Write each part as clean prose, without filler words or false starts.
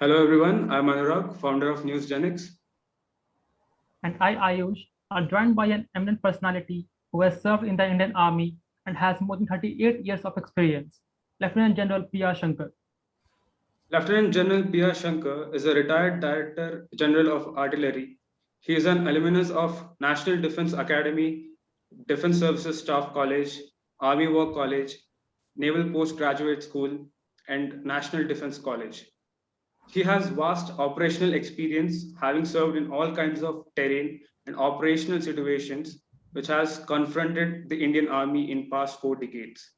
Hello everyone, I'm Anurag, founder of NewsGenix. And I, Ayush, are joined by an eminent personality who has served in the Indian Army and has more than 38 years of experience, Lieutenant General P.R. Shankar. Lieutenant General P.R. Shankar is a retired Director General of Artillery. He is an alumnus of National Defense Academy, Defense Services Staff College, Army War College, Naval Postgraduate School, and National Defense College. He has vast operational experience, having served in all kinds of terrain and operational situations, which has confronted the Indian Army in past 4 decades.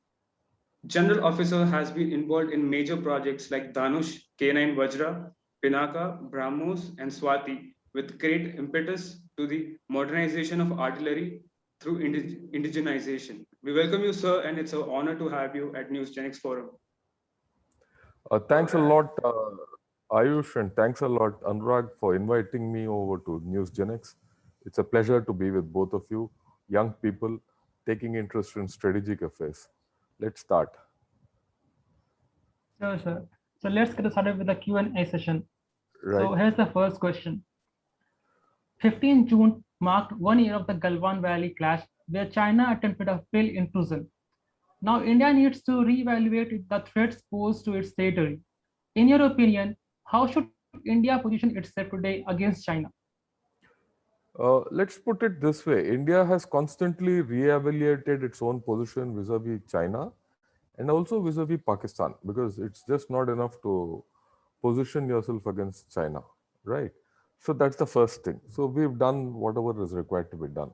General Officer has been involved in major projects like Dhanush, K9 Vajra, Pinaka, BrahMos, and Swati, with great impetus to the modernization of artillery through indigenization. We welcome you, sir, and it's an honor to have you at NewsGenix Forum. Thanks a lot, Ayush, and thanks a lot, Anurag, for inviting me over to NewsGenix. It's a pleasure to be with both of you, young people taking interest in strategic affairs. Let's start. Sure, sir. So let's get started with the Q&A session. Right. So here's the first question. 15 June marked 1 year of the Galwan Valley clash where China attempted a failed intrusion. Now India needs to reevaluate the threats posed to its territory. In your opinion, how should India position itself today against China? Let's put it this way. India has constantly reevaluated its own position vis-a-vis China and also vis-a-vis Pakistan, because it's just not enough to position yourself against China, right? So that's the first thing. So we've done whatever is required to be done.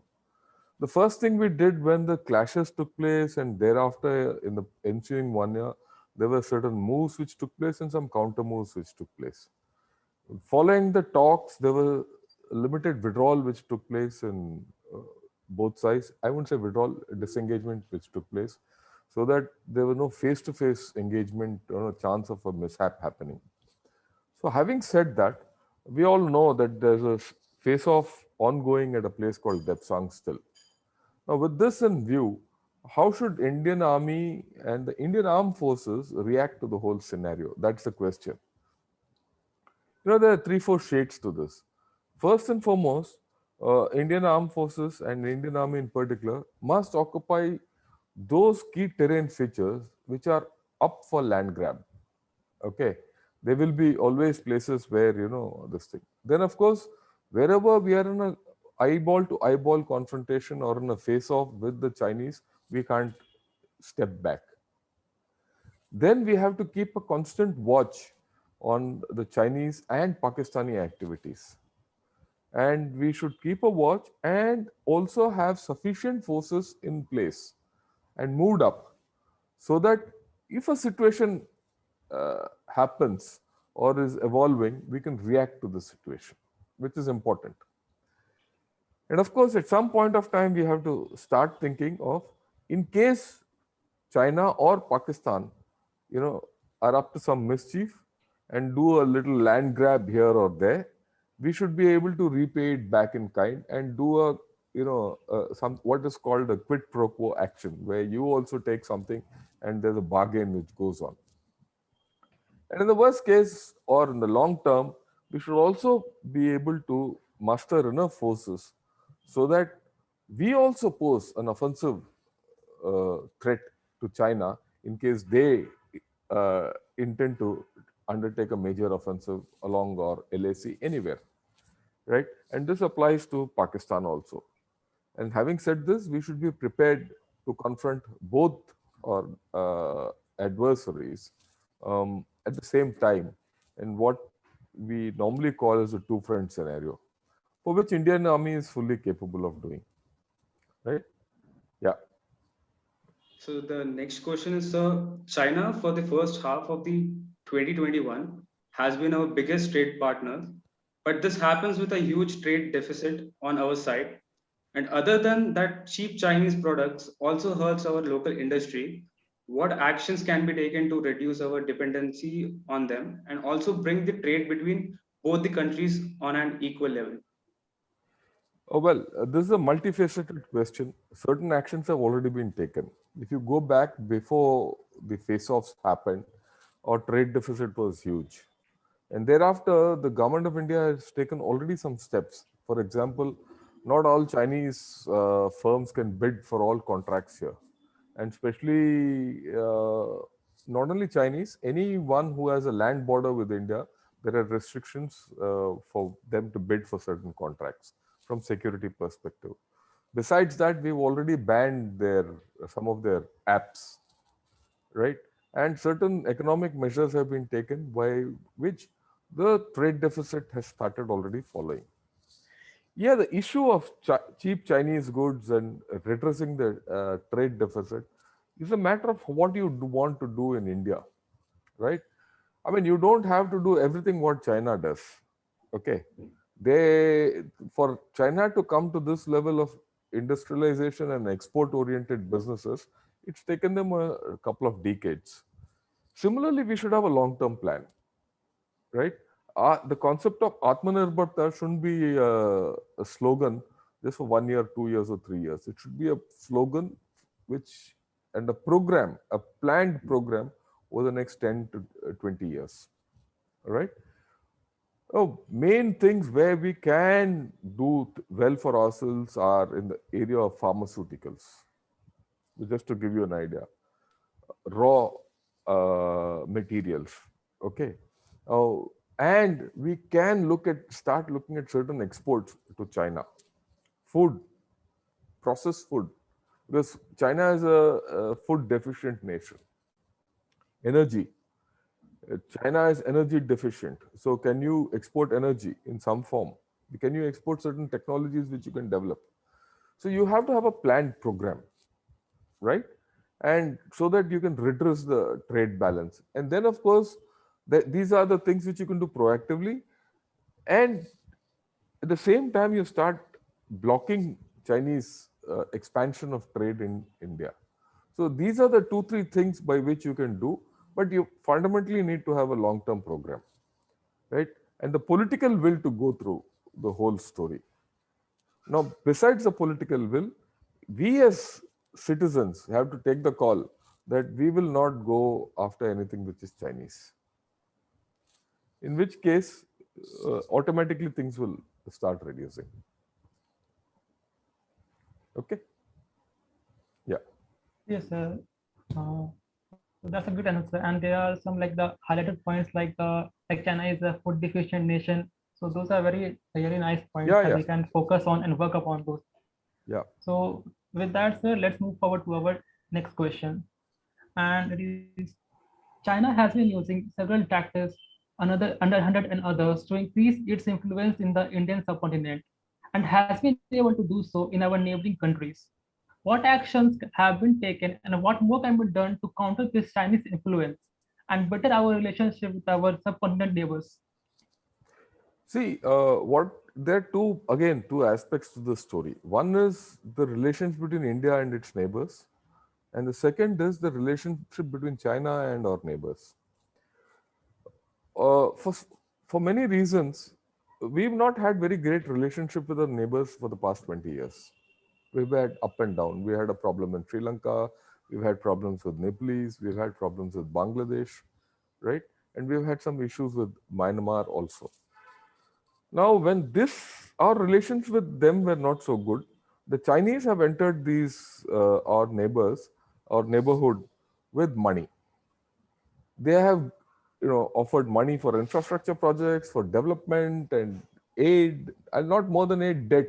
The first thing we did when the clashes took place and thereafter in the ensuing 1 year, there were certain moves which took place and some counter moves which took place. Following the talks, there were limited withdrawal which took place in both sides. I wouldn't say withdrawal, disengagement which took place, so that there was no face-to-face engagement or no chance of a mishap happening. So having said that, we all know that there's a face-off ongoing at a place called Depsang still. Now, with this in view, how should Indian Army and the Indian Armed Forces react to the whole scenario? That's the question. There are three, four shades to this. First and foremost, Indian Armed Forces and Indian Army in particular must occupy those key terrain features which are up for land grab. Okay, there will be always places where this thing. Then, of course, wherever we are in a eyeball to eyeball confrontation or in a face off with the Chinese, we can't step back. Then we have to keep a constant watch on the Chinese and Pakistani activities. And we should keep a watch and also have sufficient forces in place and moved up, so that if a situation happens or is evolving, we can react to the situation, which is important. And of course, at some point of time, we have to start thinking of, in case China or Pakistan, are up to some mischief and do a little land grab here or there, we should be able to repay it back in kind and do some what is called a quid pro quo action, where you also take something and there's a bargain which goes on. And in the worst case or in the long term, we should also be able to muster enough forces so that we also pose an offensive threat to China in case they intend to undertake a major offensive along or LAC anywhere, right? And this applies to Pakistan also. And having said this, we should be prepared to confront both our adversaries at the same time, in what we normally call as a two-front scenario, for which Indian Army is fully capable of doing. Right? Yeah. So the next question is, China for the first half of the 2021 has been our biggest trade partner, but this happens with a huge trade deficit on our side. And other than that, cheap Chinese products also hurts our local industry. What actions can be taken to reduce our dependency on them and also bring the trade between both the countries on an equal level? Oh, well, this is a multifaceted question. Certain actions have already been taken. If you go back before the face-offs happened, our trade deficit was huge. And thereafter, the government of India has taken already some steps. For example, not all Chinese firms can bid for all contracts here. And especially not only Chinese, anyone who has a land border with India, there are restrictions for them to bid for certain contracts from security perspective. Besides that, we've already banned some of their apps, right? And certain economic measures have been taken by which the trade deficit has started already following. Yeah, the issue of cheap Chinese goods and redressing the trade deficit is a matter of what you want to do in India, right? I mean, you don't have to do everything what China does. Okay, they for China to come to this level of industrialization and export-oriented businesses, it's taken them a couple of decades. Similarly, we should have a long-term plan, right? The concept of Atmanirbharta shouldn't be a slogan just for 1 year, 2 years, or 3 years. It should be a slogan which and a program, a planned program over the next 10 to 20 years. All right. Oh, main things where we can do well for ourselves are in the area of pharmaceuticals. Just to give you an idea, raw materials. Okay. And we can start looking at certain exports to China. Food, processed food, because China is a food deficient nation. Energy, China is energy deficient. So can you export energy in some form? Can you export certain technologies which you can develop? So you have to have a planned program, right? And so that you can redress the trade balance. And then, of course, these are the things which you can do proactively. And at the same time, you start blocking Chinese expansion of trade in India. So these are the 2-3 things by which you can do, but you fundamentally need to have a long-term program, right? And the political will to go through the whole story. Now, besides the political will, we as citizens have to take the call that we will not go after anything which is Chinese. In which case, automatically things will start reducing. Okay? Yeah. Yes, sir. That's a good answer. And there are some like the highlighted points like China is a food deficient nation. So those are very nice points Yeah, that yeah. we can focus on and work upon those. Yeah. So with that, sir, let's move forward to our next question. And it is China has been using several tactics, under 100 and others, to increase its influence in the Indian subcontinent and has been able to do so in our neighboring countries. What actions have been taken and what more can be done to counter this Chinese influence and better our relationship with our subcontinent neighbors? See, there are two aspects to the story. One is the relations between India and its neighbors, and the second is the relationship between China and our neighbors. Uh, for for many reasons, we've not had very great relationship with our neighbors for the past 20 years. We've had up and down. We had a problem in Sri Lanka. We've had problems with Nepalese. We've had problems with Bangladesh, right? And we've had some issues with Myanmar also. Now, when our relations with them were not so good, the Chinese have entered our neighbors, our neighborhood with money. They have, offered money for infrastructure projects, for development and aid, and not more than aid, debt.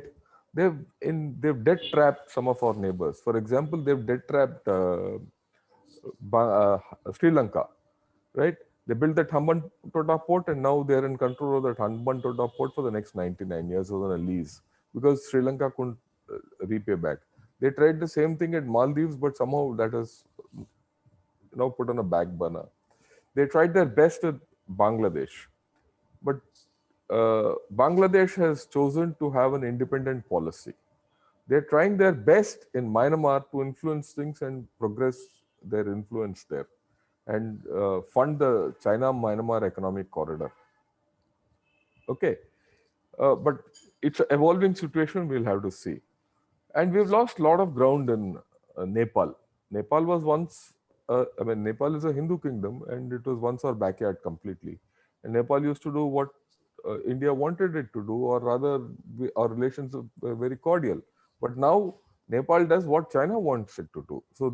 They've debt trapped some of our neighbors. For example, they've debt trapped Sri Lanka, right? They built that Hambantota port, and now they're in control of that Hambantota port for the next 99 years on a lease because Sri Lanka couldn't repay back. They tried the same thing at Maldives, but somehow that is now put on a back burner. They tried their best with Bangladesh, but Bangladesh has chosen to have an independent policy. They're trying their best in Myanmar to influence things and progress their influence there and fund the China-Myanmar economic corridor. Okay, but it's an evolving situation. We'll have to see. And we've lost a lot of ground in Nepal. Nepal was once, Nepal is a Hindu kingdom and it was once our backyard completely. and Nepal used to do what India wanted it to do, or rather, our relations were very cordial. But now Nepal does what China wants it to do. So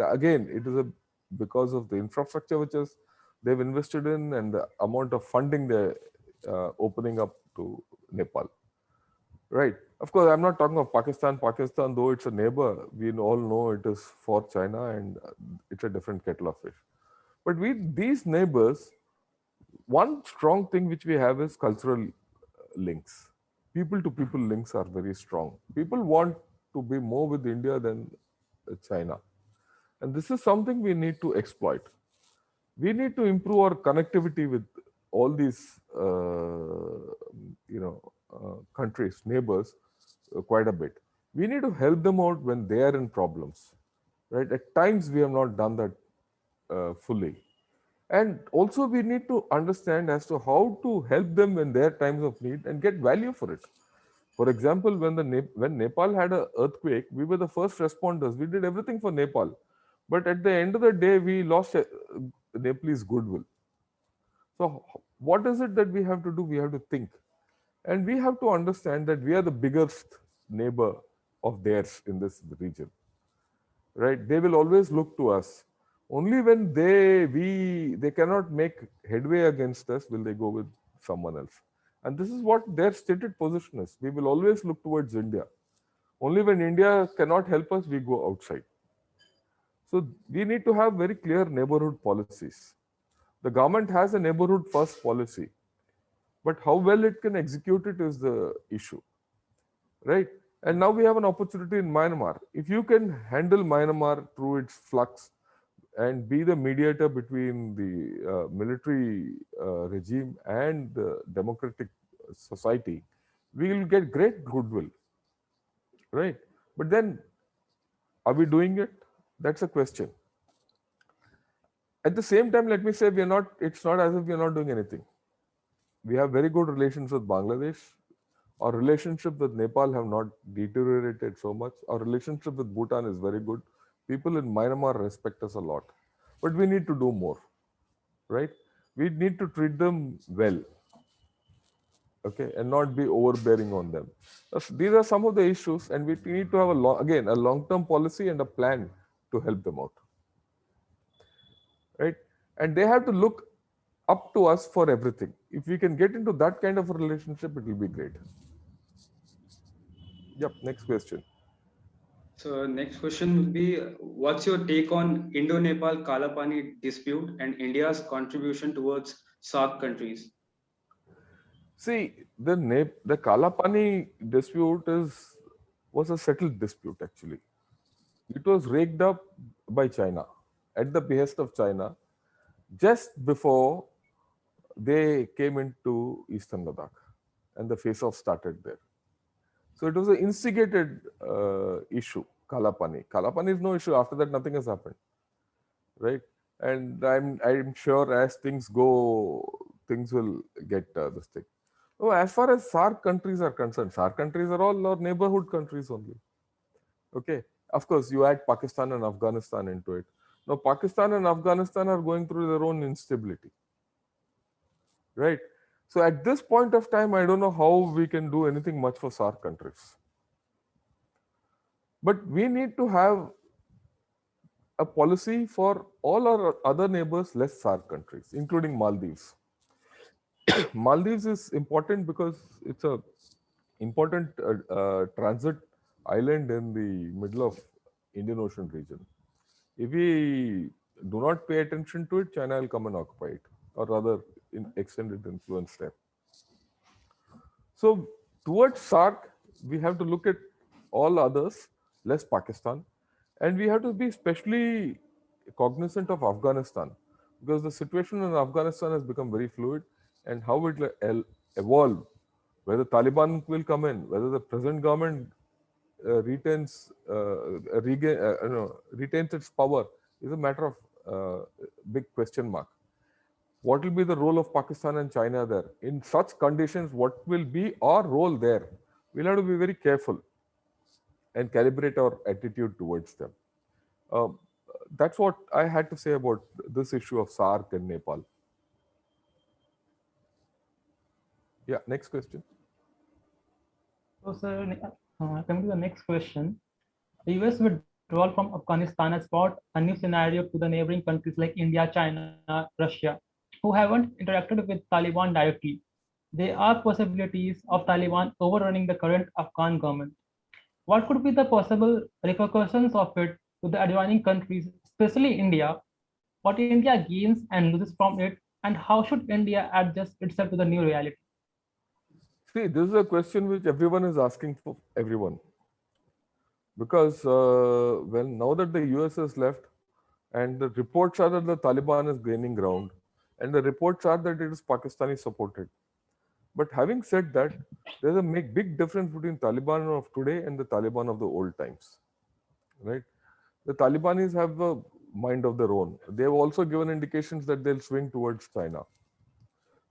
again, it is because of the infrastructure which is they've invested in and the amount of funding they're opening up to Nepal. Right. Of course, I'm not talking of Pakistan. Pakistan, though it's a neighbor, we all know it is for China, and it's a different kettle of fish. But these neighbors, one strong thing which we have is cultural links. People to people links are very strong. People want to be more with India than China. And this is something we need to exploit. We need to improve our connectivity with all these, countries, neighbors, quite a bit. We need to help them out when they are in problems, right? At times we have not done that fully, and also we need to understand as to how to help them in their times of need and get value for it. For example, when Nepal had an earthquake, we were the first responders. We did everything for Nepal, but at the end of the day, we lost Nepalese goodwill. So, what is it that we have to do? We have to think, and we have to understand that we are the biggest neighbor of theirs in this region, right? They will always look to us. Only when they cannot make headway against us will they go with someone else. And this is what their stated position is. We will always look towards India. Only when India cannot help us, we go outside. So we need to have very clear neighborhood policies. The government has a neighborhood first policy, but how well it can execute it is the issue, right? And now we have an opportunity in Myanmar. If you can handle Myanmar through its flux and be the mediator between the military regime and the democratic society, we will get great goodwill, right? But then, are we doing it? That's a question. At the same time, let me say we are not. It's not as if we are not doing anything. We have very good relations with Bangladesh. Our relationship with Nepal have not deteriorated so much. Our relationship with Bhutan is very good. People in Myanmar respect us a lot. But we need to do more, right? We need to treat them well, okay, and not be overbearing on them. These are some of the issues, and we need to have a long-term policy and a plan to help them out, right? And they have to look up to us for everything. If we can get into that kind of a relationship, it will be great. Yep. Next question. So next question will be, what's your take on Indo-Nepal Kalapani dispute and India's contribution towards SAARC countries? See, the Kalapani dispute was a settled dispute actually. It was raked up by China at the behest of China just before they came into Eastern Ladakh, and the face-off started there. So it was an instigated issue, Kalapani. Kalapani is no issue. After that, nothing has happened, right? And I'm sure as things go, things will get this thing. Oh, as far as SAARC countries are concerned, SAARC countries are all our neighborhood countries only. Okay, of course, you add Pakistan and Afghanistan into it. Now, Pakistan and Afghanistan are going through their own instability, right? So at this point of time, I don't know how we can do anything much for SAARC countries. But we need to have a policy for all our other neighbors, less SAARC countries, including Maldives. Maldives is important because it's a important transit island in the middle of Indian Ocean region. If we do not pay attention to it, China will come and occupy it, or rather extend its influence there. So towards SAARC, we have to look at all others, less Pakistan, and we have to be especially cognizant of Afghanistan, because the situation in Afghanistan has become very fluid, and how it will evolve, whether Taliban will come in, whether the present government retains its power, is a matter of big question mark. What will be the role of Pakistan and China there? In such conditions, what will be our role there? We'll have to be very careful and calibrate our attitude towards them. That's what I had to say about this issue of SAARC and Nepal. Yeah, next question. So, sir, coming to the next question, the US withdrawal from Afghanistan has brought a new scenario to the neighboring countries like India, China, Russia, who haven't interacted with Taliban directly. There are possibilities of Taliban overrunning the current Afghan government. What could be the possible repercussions of it to the adjoining countries, especially India? What India gains and loses from it, and how should India adjust itself to the new reality? See, this is a question which everyone is asking for everyone. Because, well, now that the US has left, and the reports are that the Taliban is gaining ground, and the reports are that it is Pakistani supported. But having said that, there's a big difference between Taliban of today and the Taliban of the old times, right? The Talibanis have a mind of their own. They have also given indications that they'll swing towards China.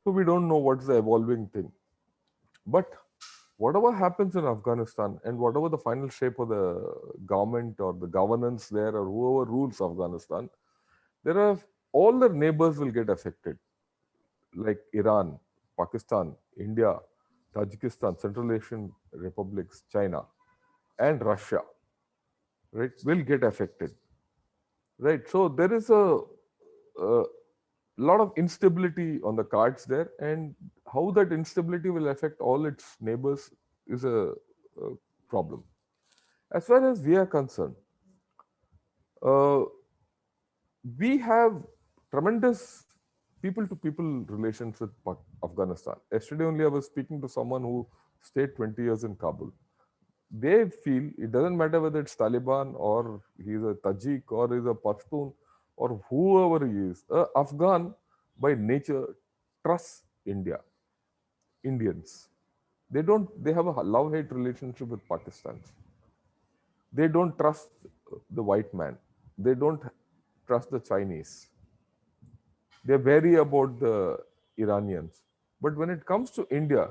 So we don't know what's the evolving thing. But whatever happens in Afghanistan and whatever the final shape of the government or the governance there or whoever rules Afghanistan, there are all their neighbors will get affected, like Iran, Pakistan, India, Tajikistan, Central Asian republics, China, and Russia, right, will get affected, right? So there is a lot of instability on the cards there, and how that instability will affect all its neighbors is a problem. As far as we are concerned, uh, we have tremendous people to people relations with Afghanistan. Yesterday only I was speaking to someone who stayed 20 years in Kabul. They feel it doesn't matter whether it's Taliban or he's a Tajik or he's a Pashtun or whoever he is. Afghan by nature trusts India, Indians. They have a love-hate relationship with Pakistan. They don't trust the white man. They don't trust the Chinese. They're wary about the Iranians. But when it comes to India,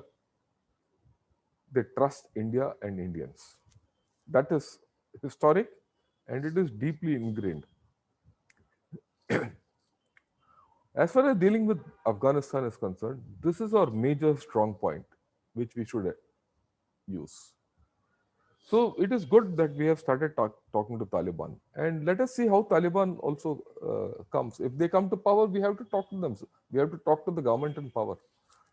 they trust India and Indians. That is historic and it is deeply ingrained. As far as dealing with Afghanistan is concerned, this is our major strong point, which we should use. So it is good that we have started talking to Taliban, and let us see how Taliban also comes. If they come to power, we have to talk to them. We have to talk to the government in power.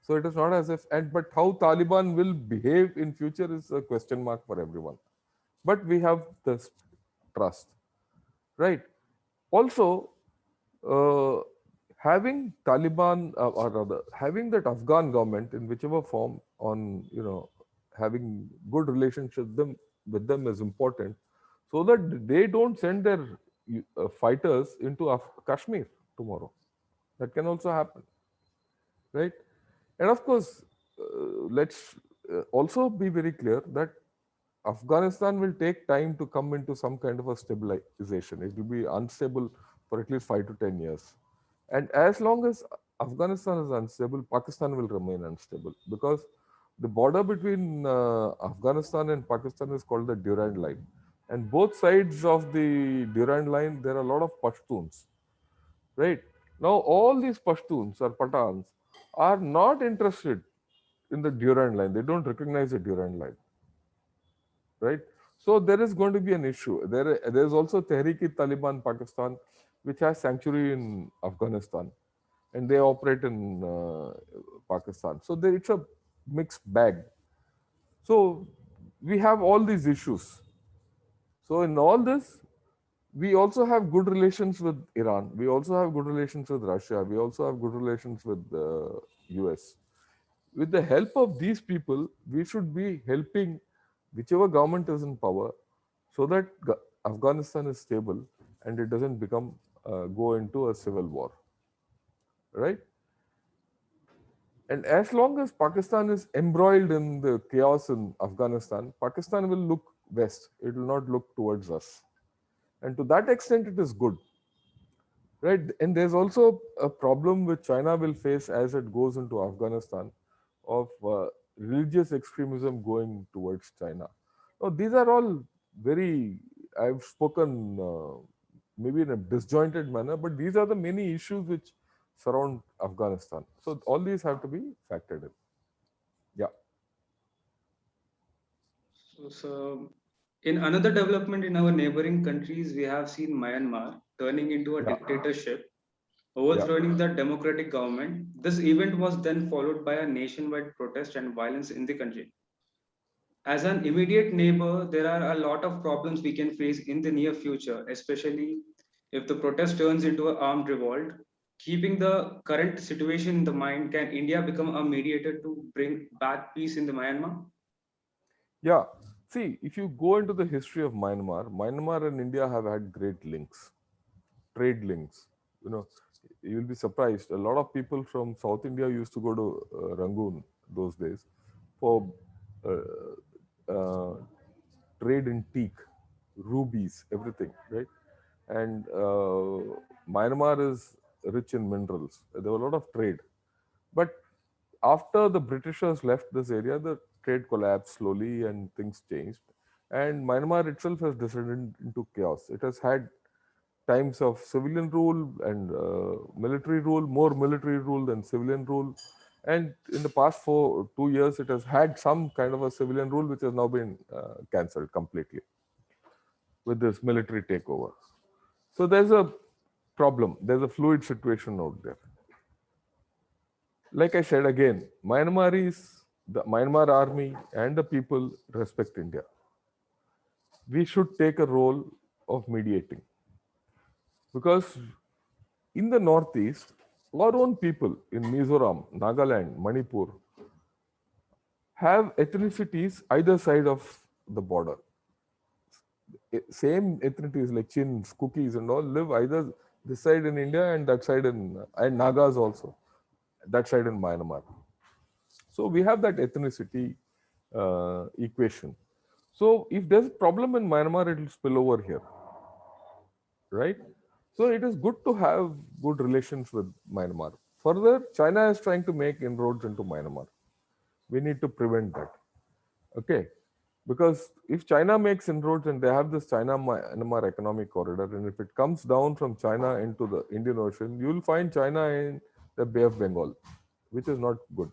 So it is not as if, and but how Taliban will behave in future is a question mark for everyone. But we have this trust, right? Also, uh, having Taliban or rather having that Afghan government in whichever form on having good relationship with them is important, so that they don't send their fighters into Kashmir tomorrow. That can also happen, right? And of course, let's also be very clear that Afghanistan will take time to come into some kind of a stabilization. It will be unstable for at least 5 to 10 years. And as long as Afghanistan is unstable, Pakistan will remain unstable because the border between Afghanistan and Pakistan is called the Durand Line. And both sides of the Durand Line, there are a lot of Pashtuns, right? Now, all these Pashtuns or Pathans are not interested in the Durand Line. They don't recognize the Durand Line, right? So there is going to be an issue. There's also Tehreek-e-Taliban Pakistan, which has sanctuary in Afghanistan, and they operate in Pakistan. So it's a mixed bag. So we have all these issues. So in all this, we also have good relations with Iran. We also have good relations with Russia. We also have good relations with the US. With the help of these people, we should be helping whichever government is in power so that Afghanistan is stable and it doesn't go into a civil war, right? And as long as Pakistan is embroiled in the chaos in Afghanistan, Pakistan will look west. It will not look towards us. And to that extent, it is good, right? And there's also a problem which China will face as it goes into Afghanistan of religious extremism going towards China. Now, these are all very, I've spoken maybe in a disjointed manner, but these are the many issues which surround Afghanistan. So all these have to be factored in. So, in another development in our neighboring countries, we have seen Myanmar turning into a Yeah, dictatorship, yeah, overthrowing the democratic government. This event was then followed by a nationwide protest and violence in the country. As an immediate neighbor, there are a lot of problems we can face in the near future, especially if the protest turns into an armed revolt. Keeping the current situation in the mind, can India become a mediator to bring back peace in the Myanmar? yeah. See, if you go into the history of Myanmar, Myanmar and India have had great links, trade links. You know, you'll be surprised. A lot of people from South India used to go to Rangoon those days for uh, trade in teak, rubies, everything, right? And Myanmar is rich in minerals. There were a lot of trade. But after the Britishers left this area, the trade collapsed slowly and things changed. And Myanmar itself has descended into chaos. It has had times of civilian rule and military rule, more military rule than civilian rule. And in the past 2 years, it has had some kind of a civilian rule, which has now been cancelled completely with this military takeover. So there's a problem. There's a fluid situation out there. Like I said again, the Myanmar army and the people respect India. We should take a role of mediating because in the northeast, our own people in Mizoram, Nagaland, Manipur have ethnicities either side of the border. Same ethnicities like Chins, Cookies, and all live either this side in India and that side and Nagas also, that side in Myanmar. So we have that ethnicity equation. So if there's a problem in Myanmar, it will spill over here, right? So it is good to have good relations with Myanmar. Further, China is trying to make inroads into Myanmar. We need to prevent that. Okay. Because if China makes inroads and they have this China Myanmar economic corridor, and if it comes down from China into the Indian Ocean, you will find China in the Bay of Bengal, which is not good.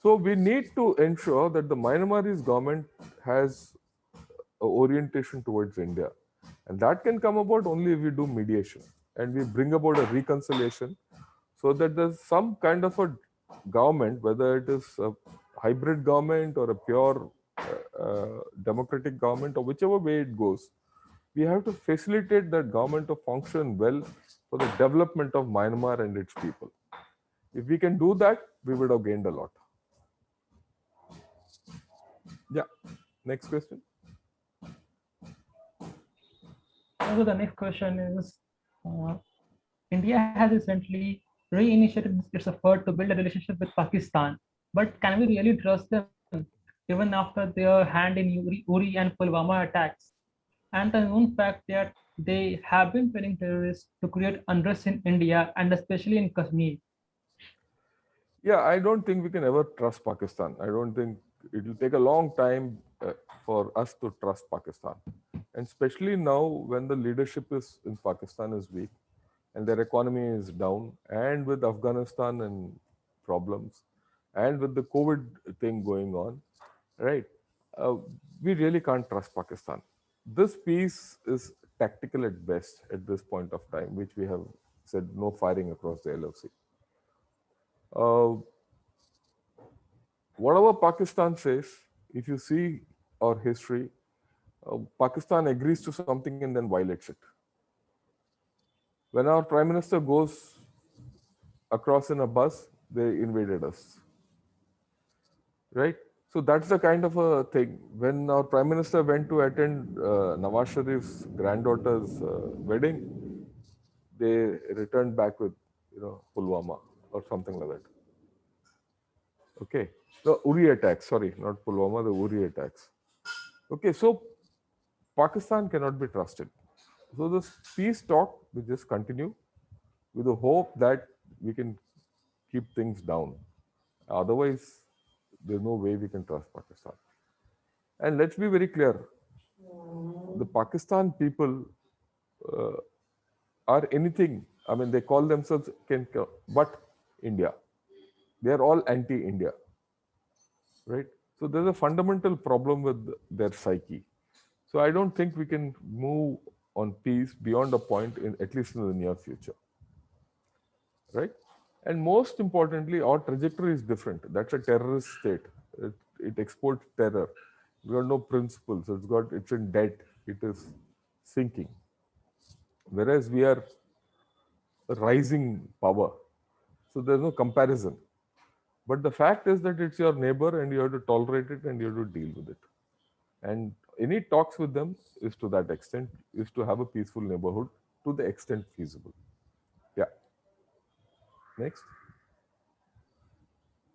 So we need to ensure that the Myanmarese government has a orientation towards India. And that can come about only if we do mediation and we bring about a reconciliation so that there's some kind of a government, whether it is a hybrid government or a pure democratic government or whichever way it goes, we have to facilitate that government to function well for the development of Myanmar and its people. If we can do that, we would have gained a lot. Yeah. Next question. So the next question is, India has recently reinitiated its effort to build a relationship with Pakistan, but can we really trust them even after their hand in Uri and Pulwama attacks? And the known fact that they have been training terrorists to create unrest in India and especially in Kashmir. Yeah, I don't think we can ever trust Pakistan. I don't think it will take a long time for us to trust Pakistan. And especially now when the leadership is in Pakistan is weak and their economy is down, and with Afghanistan and problems, and with the COVID thing going on, right? Uh, we really can't trust Pakistan. This peace is tactical at best at this point of time, which we have said no firing across the LOC. Whatever Pakistan says, if you see our history, Pakistan agrees to something and then violates it. When our prime minister goes across in a bus, they invaded us, right? So that's the kind of a thing. When our prime minister went to attend Nawaz Sharif's granddaughter's wedding, they returned back with, Pulwama or something like that. Okay, the Uri attacks. Sorry, not Pulwama. The Uri attacks. Okay, so Pakistan cannot be trusted. So this peace talk will just continue with the hope that we can keep things down. Otherwise, there's no way we can trust Pakistan. And let's be very clear, the Pakistan people uh, are anything. I mean, they call themselves but India. They are all anti-India, right? So there's a fundamental problem with their psyche. So I don't think we can move on peace beyond a point, in at least in the near future, right? And most importantly, our trajectory is different. That's a terrorist state. It exports terror. We got no principles. It's in debt. It is sinking. Whereas we are a rising power. So there's no comparison. But the fact is that it's your neighbor and you have to tolerate it and you have to deal with it. And any talks with them is to that extent, is to have a peaceful neighborhood to the extent feasible. Yeah. Next.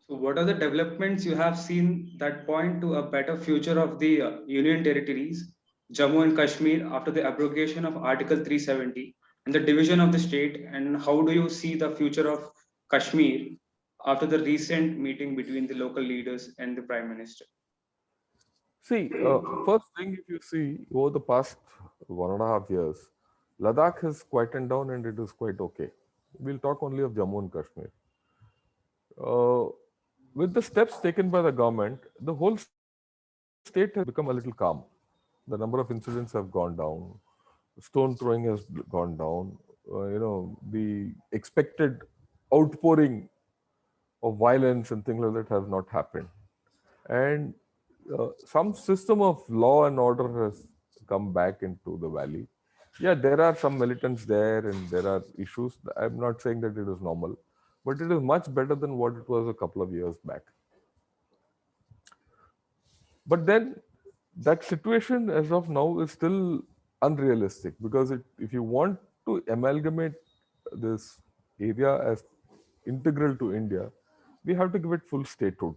So, what are the developments you have seen that point to a better future of the Union territories, Jammu and Kashmir, after the abrogation of Article 370 and the division of the state? And how do you see the future of Kashmir after the recent meeting between the local leaders and the Prime Minister? See, first thing, if you see over the past 1.5 years, Ladakh has quietened down and it is quite okay. We'll talk only of Jammu and Kashmir. With the steps taken by the government, the whole state has become a little calm. The number of incidents have gone down. Stone throwing has gone down. The expected outpouring of violence and things like that has not happened. And some system of law and order has come back into the valley. Yeah, there are some militants there and there are issues. I'm not saying that it is normal, but it is much better than what it was a couple of years back. But then that situation as of now is still unrealistic because if you want to amalgamate this area as integral to India, we have to give it full statehood.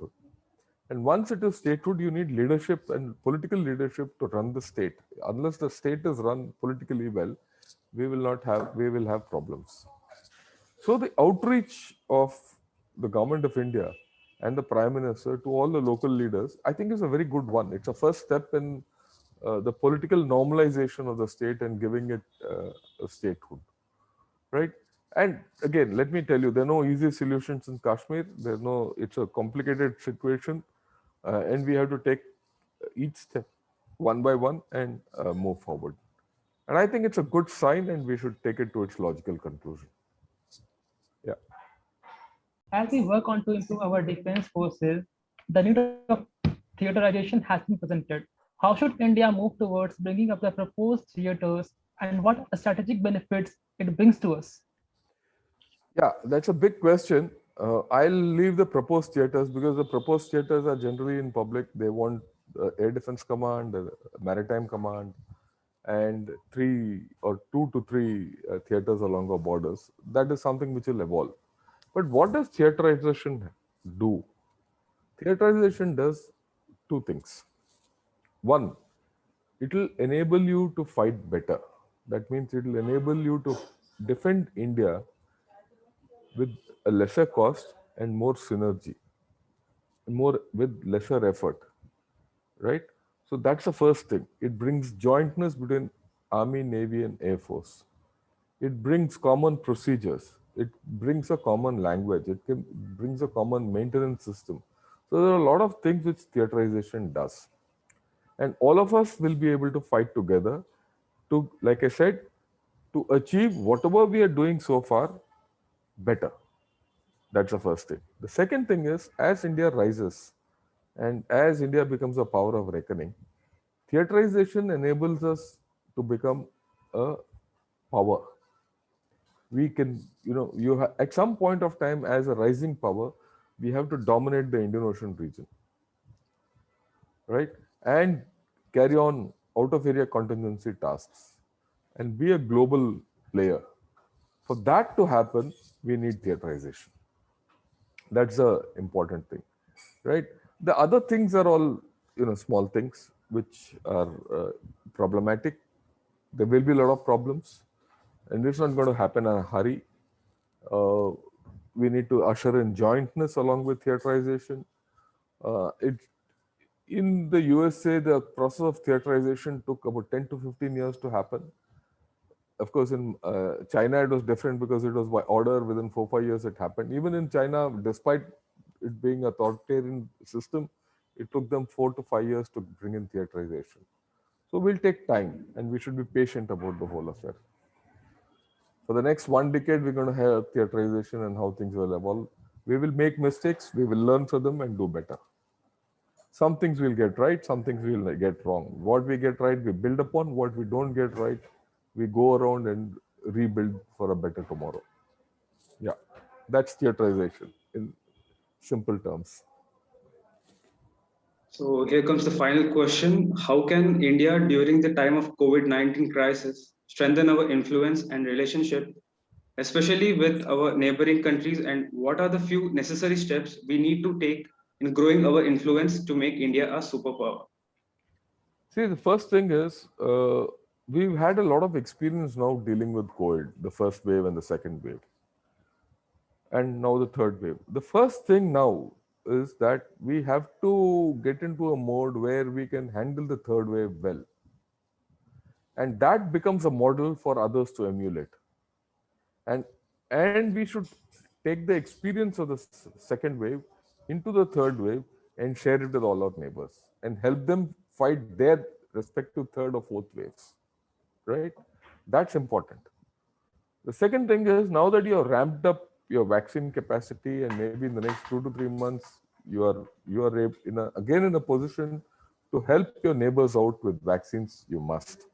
And once it is statehood, you need leadership and political leadership to run the state. Unless the state is run politically well, we will have problems. So the outreach of the government of India and the Prime Minister to all the local leaders, I think is a very good one. It's a first step in the political normalization of the state and giving it a statehood, right? And again, let me tell you, there are no easy solutions in Kashmir. It's a complicated situation, and we have to take each step one by one and move forward. And I think it's a good sign, and we should take it to its logical conclusion. Yeah. As we work on to improve our defense forces, the need of theaterization has been presented. How should India move towards bringing up the proposed theaters and what strategic benefits it brings to us? Yeah, that's a big question. I'll leave the proposed theaters because the proposed theaters are generally in public. They want Air Defense Command, Maritime Command, and 2 to 3 theaters along our borders. That is something which will evolve. But what does theaterization do? Theaterization does two things. One, it will enable you to fight better. That means it will enable you to defend India with a lesser cost and more synergy, more with lesser effort, right? So that's the first thing. It brings jointness between Army, Navy, and Air Force. It brings common procedures. It brings a common language. Brings a common maintenance system. So there are a lot of things which theaterization does. And all of us will be able to fight together to, like I said, to achieve whatever we are doing so far better. That's the first thing. The second thing is, as India rises and as India becomes a power of reckoning, theaterization enables us to become a power. We can, at some point of time, as a rising power, we have to dominate the Indian Ocean region, right? And carry on out of area contingency tasks and be a global player. For that to happen, we need theaterization. That's the important thing, right? The other things are all, small things which are problematic. There will be a lot of problems, and it's not going to happen in a hurry. We need to usher in jointness along with theaterization. In the USA, the process of theaterization took about 10 to 15 years to happen. Of course, in China, it was different because it was by order. Within 4 or 5 years, it happened. Even in China, despite it being an authoritarian system, It took them 4 to 5 years to bring in theaterization. So we'll take time and we should be patient about the whole affair. For the next 1 decade, we're going to have theaterization and how things will evolve. We will make mistakes, we will learn from them and do better. Some things we'll get right, some things we'll get wrong. What we get right, we build upon. What we don't get right, we go around and rebuild for a better tomorrow. Yeah, that's theaterization in simple terms. So here comes the final question. How can India during the time of COVID-19 crisis strengthen our influence and relationship, especially with our neighboring countries, and what are the few necessary steps we need to take in growing our influence to make India a superpower? See, the first thing is we've had a lot of experience now dealing with COVID, the first wave and the second wave, and now the third wave. The first thing now is that we have to get into a mode where we can handle the third wave well. And that becomes a model for others to emulate. And we should take the experience of the second wave into the third wave and share it with all our neighbors and help them fight their respective third or fourth waves. Right? That's important. The second thing is, now that you have ramped up your vaccine capacity and maybe in the next 2 to 3 months you are again in a position to help your neighbors out with vaccines, you must.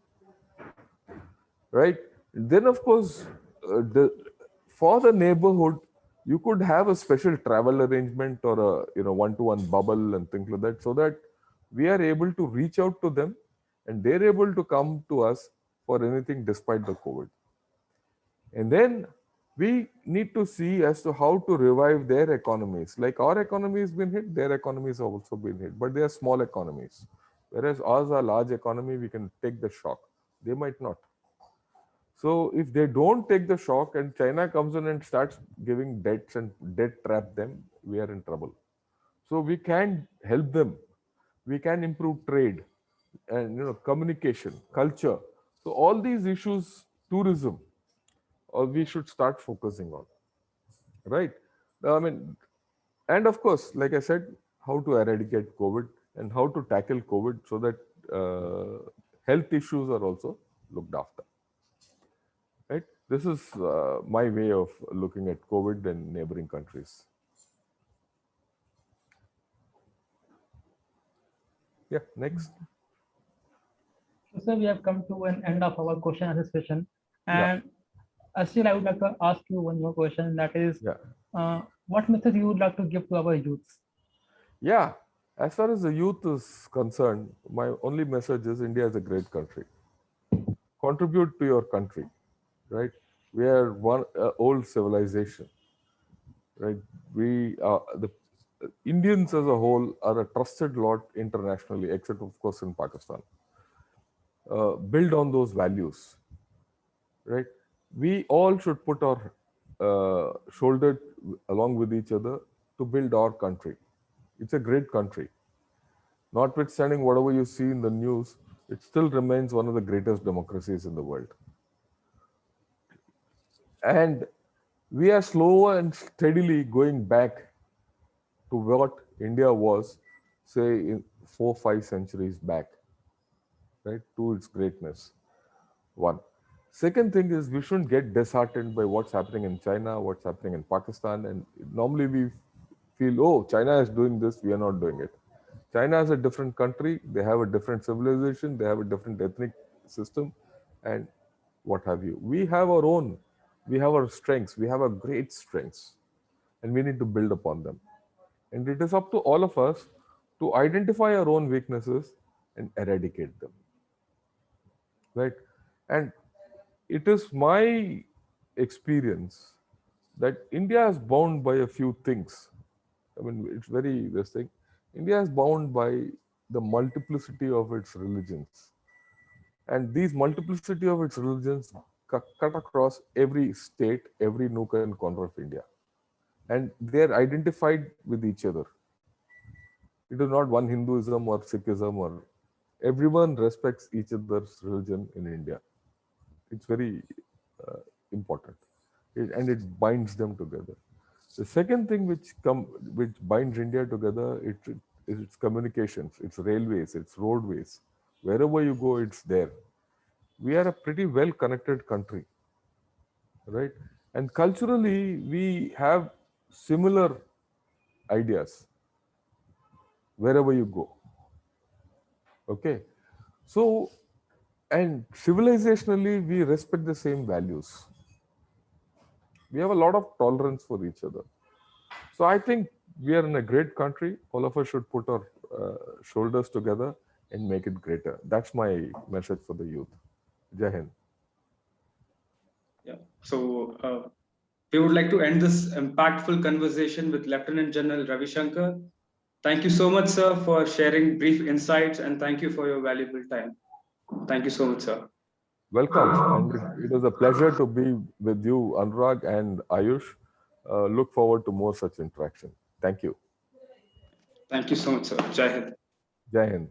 Right? Then of course, for the neighborhood, you could have a special travel arrangement or a one-to-one bubble and things like that, so that we are able to reach out to them and they're able to come to us for anything despite the COVID. And then we need to see as to how to revive their economies. Like our economy has been hit, their economies have also been hit, but they are small economies. Whereas ours are large economy, we can take the shock. They might not. So if they don't take the shock and China comes in and starts giving debts and debt trap them, we are in trouble. So we can help them. We can improve trade and communication, culture. So all these issues, tourism, we should start focusing on. Right? I mean, and of course, like I said, how to eradicate COVID and how to tackle COVID so that health issues are also looked after. Right? This is my way of looking at COVID and neighboring countries. Yeah, next. So, sir, we have come to an end of our question answer session. Yeah. And Asil, I would like to ask you one more question. That is, Yeah. what message you would like to give to our youths? Yeah. As far as the youth is concerned, my only message is India is a great country. Contribute to your country, right? We are one old civilization, right? We the Indians as a whole are a trusted lot internationally, except of course in Pakistan. Build on those values, right? We all should put our shoulder along with each other to build our country. It's a great country. Notwithstanding whatever you see in the news, it still remains one of the greatest democracies in the world. And we are slow and steadily going back to what India was, say, in 4-5 centuries back, right, to its greatness. One. Second thing is we shouldn't get disheartened by what's happening in China, what's happening in Pakistan. And normally we feel, oh, China is doing this, we are not doing it. China is a different country, they have a different civilization, they have a different ethnic system, and what have you. We have our own, we have our strengths, we have our great strengths, and we need to build upon them. And it is up to all of us to identify our own weaknesses and eradicate them. Right? And it is my experience that India is bound by a few things. I mean, it's very this thing. India is bound by the multiplicity of its religions. And these multiplicity of its religions cut across every state, every nook and corner of India. And they're identified with each other. It is not one Hinduism or Sikhism, or everyone respects each other's religion in India. It's very important, and it binds them together. The second thing which binds India together, it's communications, it's railways, it's roadways. Wherever you go, it's there. We are a pretty well connected country, right? And culturally, we have similar ideas wherever you go. Okay. So, and civilizationally, we respect the same values. We have a lot of tolerance for each other. So I think we are in a great country. All of us should put our shoulders together and make it greater. That's my message for the youth. Jai Hind. Yeah. So we would like to end this impactful conversation with Lieutenant General Ravi Shankar. Thank you so much, sir, for sharing brief insights, and thank you for your valuable time. Thank you so much, sir. Welcome. And it was a pleasure to be with you, Anurag and Ayush. Look forward to more such interaction. Thank you. Thank you so much, sir. Jai Hind. Jai Hind.